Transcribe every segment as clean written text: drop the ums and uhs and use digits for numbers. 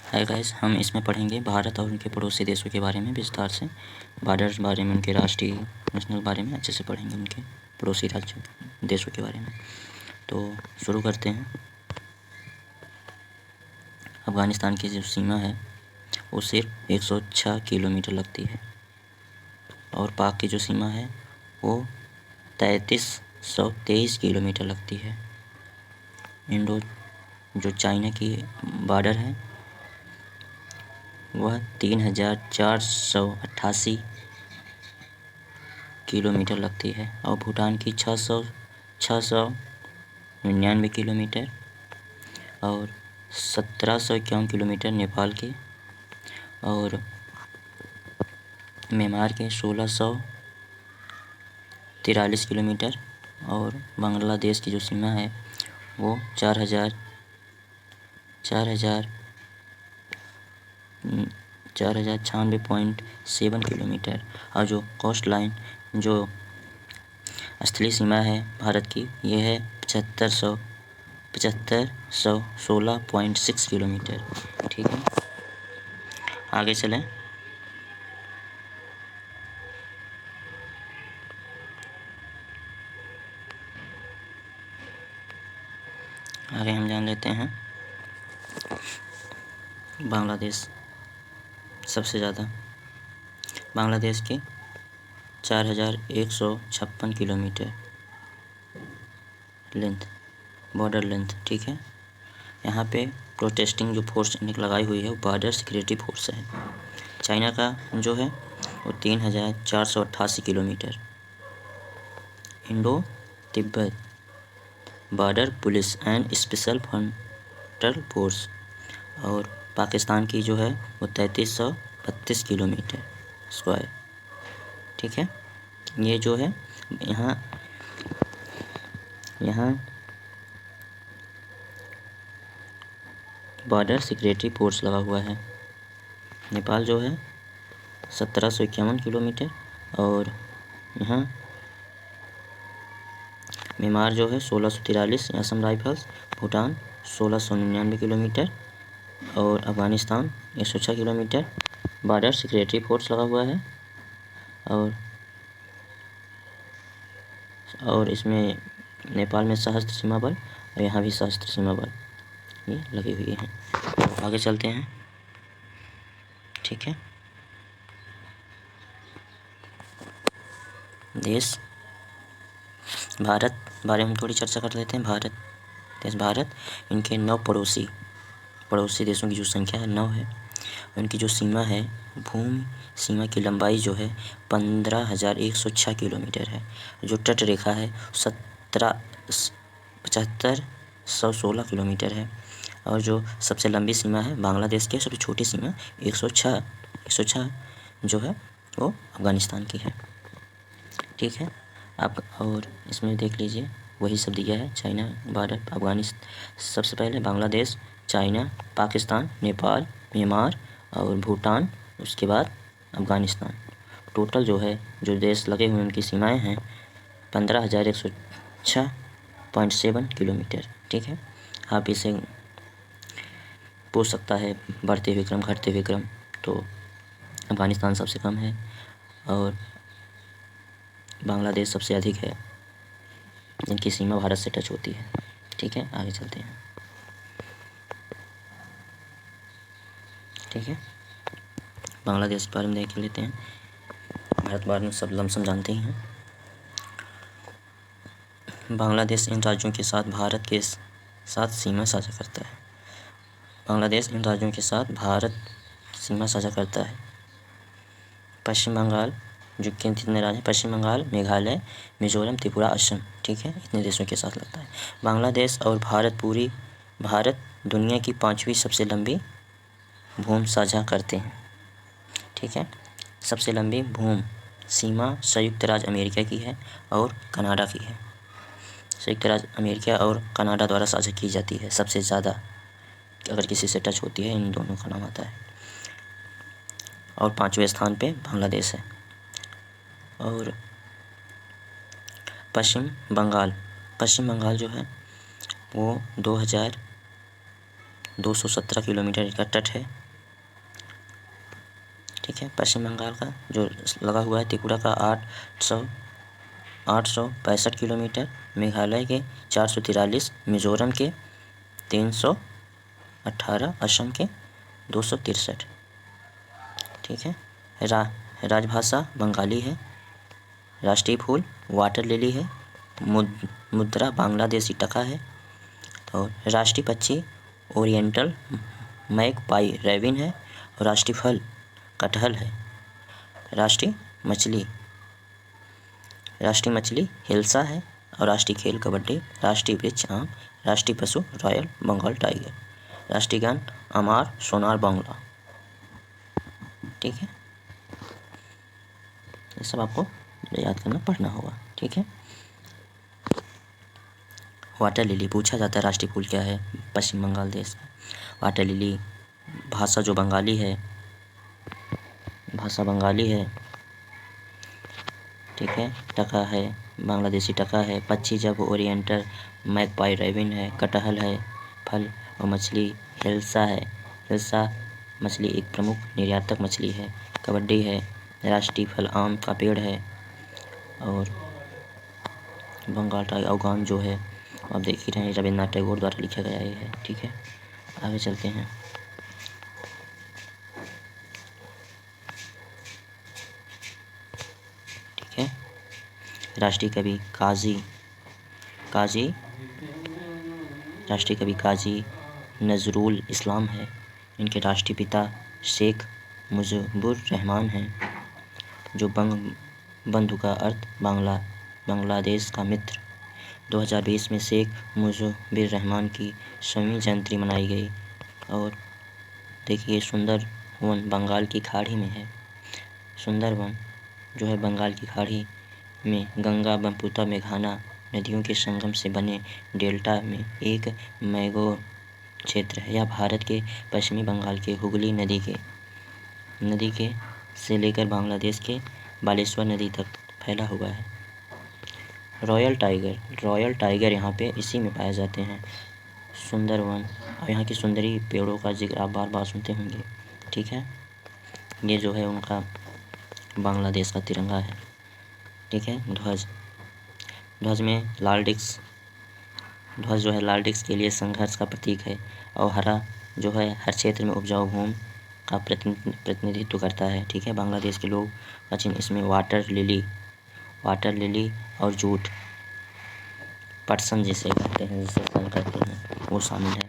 Hi guys, हम इसमें पढ़ेंगे भारत और उनके पड़ोसी देशों के बारे में विस्तार से। बॉर्डर्स बारे में, उनके राष्ट्रीय नेशनल बारे में अच्छे से पढ़ेंगे, उनके पड़ोसी राज्यों देशों के बारे में। तो शुरू करते हैं। अफ़गानिस्तान की जो सीमा है वो सिर्फ 106 किलोमीटर लगती है और पाक की जो सीमा है वो 3323 किलोमीटर लगती है। इंडो जो चाइना की बॉर्डर है वह 3488 किलोमीटर लगती है और भूटान की 699 किलोमीटर और 1751 किलोमीटर नेपाल के और म्यांमार के 1643 किलोमीटर और बांग्लादेश की जो सीमा है वो 4096.7 किलोमीटर और जो कोस्ट लाइन जो स्थलीय सीमा है भारत की ये है 7516.6 किलोमीटर। ठीक है, आगे चलें। आगे हम जान लेते हैं बांग्लादेश। सबसे ज़्यादा बांग्लादेश के 4156 किलोमीटर लेंथ, बॉर्डर लेंथ। ठीक है, यहाँ पे प्रोटेस्टिंग जो फोर्स लगाई हुई है वो बॉर्डर सिक्योरिटी फोर्स है। चाइना का जो है वो 3488 kilometre. Indo Tibet border police and special frontal force और पाकिस्तान की जो है वो 3332 किलोमीटर स्क्वायर। ठीक है, ये जो है यहाँ बॉर्डर सिक्योरिटी फोर्स लगा हुआ है। नेपाल जो है 1751 किलोमीटर और यहाँ म्यांमार जो है 1643, असम राइफल्स। भूटान 1699 किलोमीटर और Afghanistan 106 kilometre. Border security force लगा हुआ है और इसमें नेपाल में सशस्त्र सीमा बल और यहाँ भी सशस्त्र सीमा बल ये लगी हुई हैं। तो आगे चलते हैं। ठीक है, देश भारत बारे में थोड़ी चर्चा कर लेते हैं। भारत इनके 9 पड़ोसी देशों की जो संख्या है 9 है। उनकी जो सीमा है, भूमि सीमा की लंबाई जो है 15,106 किलोमीटर है। जो तट रेखा है 7516 किलोमीटर है और जो सबसे लंबी सीमा है बांग्लादेश की, सबसे छोटी सीमा 106 जो है वो अफ़गानिस्तान की है। ठीक है, आप और इसमें देख लीजिए वही सब दिया है। चाइना बॉर्डर, अफ़गानिस्तान, सबसे पहले बांग्लादेश, चाइना, पाकिस्तान, नेपाल, म्यांमार और भूटान, उसके बाद अफ़गानिस्तान। टोटल जो है जो देश लगे हुए उनकी सीमाएं हैं 15,106.7 किलोमीटर। ठीक है, आप इसे पूछ सकता है बढ़ते हुए क्रम, घटते हुए क्रम, तो अफ़गानिस्तान सबसे कम है और बांग्लादेश सबसे अधिक है जिनकी सीमा भारत से टच होती है। ठीक है, आगे चलते हैं। ठीक है, बांग्लादेश के बारे में देख लेते हैं। भारत के बारे में सब लमसम जानते ही हैं। बांग्लादेश इन राज्यों के साथ भारत के साथ सीमा साझा करता है। बांग्लादेश इन राज्यों के साथ भारत सीमा साझा करता है। पश्चिम बंगाल, जो कि जितने राज्य, पश्चिम बंगाल, मेघालय, मिजोरम, त्रिपुरा, असम। ठीक है, इतने देशों के साथ लगता है। बांग्लादेश और भारत दुनिया की 5वीं सबसे लंबी भूमि साझा करते हैं। ठीक है, सबसे लंबी भूमि सीमा संयुक्त राज्य अमेरिका की है और कनाडा की है। संयुक्त राज्य अमेरिका और कनाडा द्वारा साझा की जाती है। सबसे ज़्यादा अगर किसी से टच होती है इन दोनों का नाम आता है और 5वें स्थान पे बांग्लादेश है। और पश्चिम बंगाल जो है वो 217 किलोमीटर का तट है। ठीक है। पश्चिम बंगाल का जो लगा हुआ है त्रिपुरा का 865 किलोमीटर, मेघालय के 443, मिजोरम के 318, असम के 263। ठीक है। राजभाषा बंगाली है। राष्ट्रीय फूल वाटर लिली है। मुद्रा बांग्लादेशी टका है। और राष्ट्रीय पक्षी ओरिएंटल मैगपाई रेविन है। और राष्ट्रीय फल कटहल है। राष्ट्रीय मछली हिल्सा है। और राष्ट्रीय खेल कबड्डी। राष्ट्रीय वृक्ष आम। राष्ट्रीय पशु रॉयल बंगाल टाइगर। राष्ट्रीय गान अमार सोनार बांग्ला। ठीक है। ये सब आपको याद करना पढ़ना होगा। ठीक है। वाटर लिली पूछा जाता है राष्ट्रीय फूल क्या है पश्चिम बंगाल देश का। वाटर लिली भाषा जो बंगाली है, भाषा बंगाली है। ठीक है। टका है बांग्लादेशी टका है। पक्षी जब ओरिएंटल मैगपाई रेविन है। कटहल है फल। और मछली हिल्सा है। हिल्सा मछली एक प्रमुख निर्यातक मछली है। कबड्डी है। राष्ट्रीय फल आम का पेड़ है। और बंगाल टाइगर अवगान जो है आप देख ही रहे हैं, रविन्द्रनाथ टैगोर द्वारा लिखा गया ये है। ठीक है। आगे चलते हैं। ठीक है। राष्ट्रीय कवि काजी नजरुल इस्लाम है। इनके राष्ट्रीय पिता शेख मुजीबुर रहमान हैं। जो बंधु का अर्थ बांग्लादेश का मित्र। 2020 में शेख मुजीबुर रहमान की 100वीं जयंती मनाई गई। और देखिए सुंदरवन बंगाल की खाड़ी में है। सुंदरवन जो है बंगाल की खाड़ी में गंगा ब्रह्मपुत्र मेघना नदियों के संगम से बने डेल्टा में एक मैंग्रोव क्षेत्र है। यह भारत के पश्चिमी बंगाल के हुगली नदी के से लेकर बांग्लादेश के बालेश्वर नदी तक फैला हुआ है। रॉयल टाइगर यहाँ पे इसी में पाए जाते हैं। सुंदरवन और यहाँ की सुंदरी पेड़ों का जिक्र आप बार बार सुनते होंगे। ठीक है। ये जो है उनका बांग्लादेश का तिरंगा है। ठीक है। ध्वज में ध्वज जो है लाल डिस्क के लिए संघर्ष का प्रतीक है। और हरा जो है हर क्षेत्र में उपजाऊ भूमि का प्रतिनिधित्व करता है। ठीक है। बांग्लादेश के लोग इसमें वाटर लिली और जूट पटसन जिसे कहते हैं, जिसे सन कहते हैं, वो शामिल है।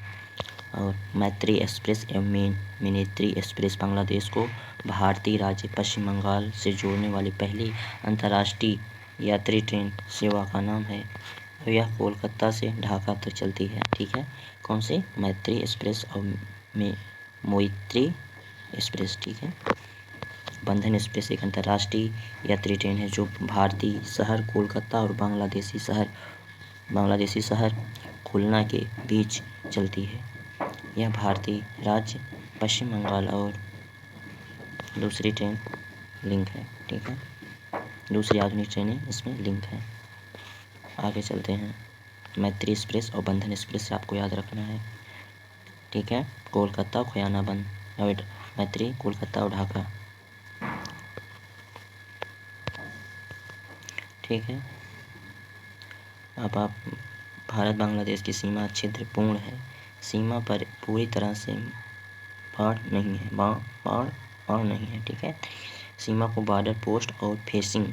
और मैत्री एक्सप्रेस एवं मिनित्री एक्सप्रेस बांग्लादेश को भारतीय राज्य पश्चिम बंगाल से जोड़ने वाली पहली अंतर्राष्ट्रीय यात्री ट्रेन सेवा का नाम है। और यह कोलकाता से ढाका तक चलती है। ठीक है। कौन सी? मैत्री एक्सप्रेस और मोइत्री एक्सप्रेस। ठीक है। बंधन एक्सप्रेस एक अंतर्राष्ट्रीय यात्री ट्रेन है जो भारतीय शहर कोलकाता और बांग्लादेशी शहर खुलना के बीच चलती है। यह भारतीय राज्य पश्चिम बंगाल और दूसरी ट्रेन लिंक है। ठीक है। दूसरी आधुनिक ट्रेनें इसमें लिंक है। आगे चलते हैं। मैत्री एक्सप्रेस और बंधन एक्सप्रेस से आपको याद रखना है। ठीक है। कोलकाता खयानाबंद और मैत्री कोलकाता और ढाका। ठीक है। अब आप भारत बांग्लादेश की सीमा छिद्रपूर्ण है। सीमा पर पूरी तरह से बाढ़ नहीं है। ठीक है। सीमा को बॉर्डर पोस्ट और फेसिंग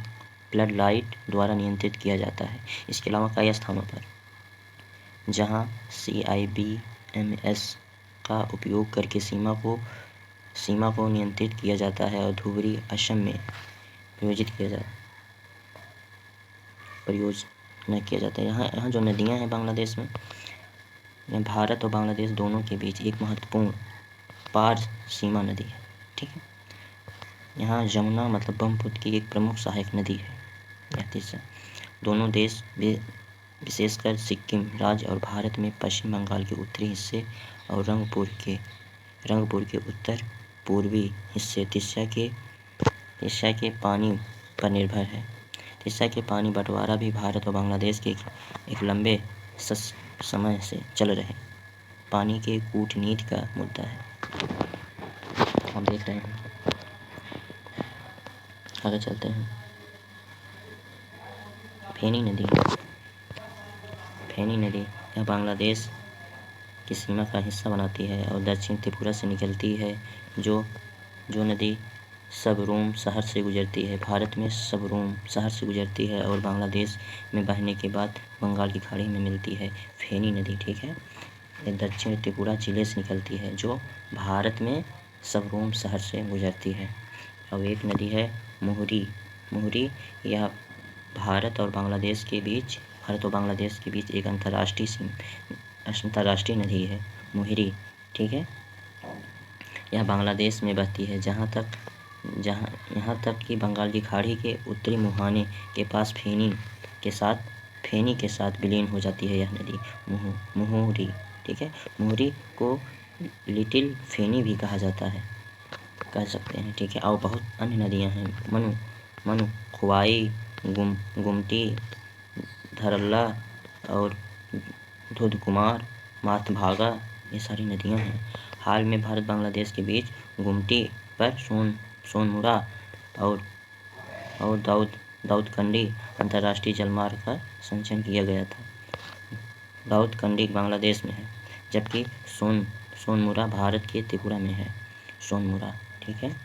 फ्लड लाइट द्वारा नियंत्रित किया जाता है। इसके अलावा कई स्थानों पर जहां CIBMS का उपयोग करके सीमा को नियंत्रित किया जाता है और धुबरी असम में परियोजना किया जाता है। यहाँ जो नदियाँ हैं बांग्लादेश में, भारत और बांग्लादेश दोनों के बीच एक महत्वपूर्ण पार सीमा नदी है। ठीक है। यहाँ यमुना मतलब ब्रह्मपुत्र की एक प्रमुख सहायक नदी है। दोनों देश विशेषकर सिक्किम राज्य और भारत में पश्चिम बंगाल के उत्तरी हिस्से और रंगपुर के उत्तर पूर्वी हिस्से तिस्सा के पानी पर निर्भर है। तिस्सा के पानी बंटवारा भी भारत और बांग्लादेश के एक लंबे समय से चल रहे पानी के कूटनीति का मुद्दा है। आप देख रहे हैं। आगे चलते हैं। फेनी नदी। फेनी नदी यह बांग्लादेश की सीमा का हिस्सा बनाती है और दक्षिण त्रिपुरा से निकलती है, जो नदी सबरूम शहर से गुजरती है। भारत में सबरूम शहर से गुजरती है और बांग्लादेश में बहने के बाद बंगाल की खाड़ी में मिलती है। फेनी नदी, ठीक है, ये दक्षिण त्रिपुरा जिले से निकलती है, जो भारत में सबरूम शहर से गुजरती है। और एक नदी है मुहुरी। मुहुरी यह भारत और बांग्लादेश के बीच एक अंतर्राष्ट्रीय नदी है, मुहिरी, ठीक है। यह बांग्लादेश में बहती है, यहाँ तक कि बंगाल की खाड़ी के उत्तरी मुहाने के पास फेनी के साथ विलीन हो जाती है यह नदी मुहुरी, ठीक है। मुहुरी को लिटिल फेनी भी कह सकते हैं, ठीक है। और बहुत अन्य नदियाँ हैं, मनु खुवाई, गुमटी, धरल्ला और धुधकुमार, मातभागा, ये सारी नदियाँ हैं। हाल में भारत बांग्लादेश के बीच गुमटी पर सोनमुरा और दाऊदकंडी अंतर्राष्ट्रीय जलमार्ग का संचयन किया गया था। दाऊदकंडी बांग्लादेश में है, जबकि सोनमुरा भारत के त्रिपुरा में है। सोनमुरा, ठीक है।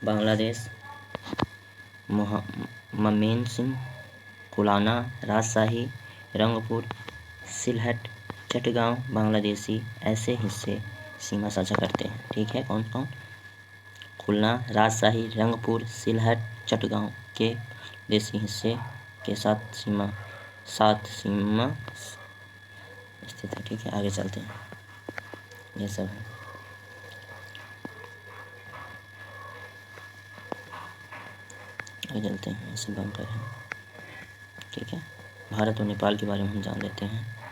बांग्लादेश मेमनसिंह, कुलाना, राजशाही, रंगपुर, सिलहट, चटगांव बांग्लादेशी ऐसे हिस्से सीमा साझा करते हैं, ठीक है। कौन कौन? खुलना, राजशाही, रंगपुर, सिलहट, चटगांव के देशी हिस्से के साथ सीमा स्थित है, ठीक है। आगे चलते हैं। ये सब है। आगे चलते हैं, ऐसे बनकर है, ठीक है। भारत और नेपाल के बारे में हम जान लेते हैं।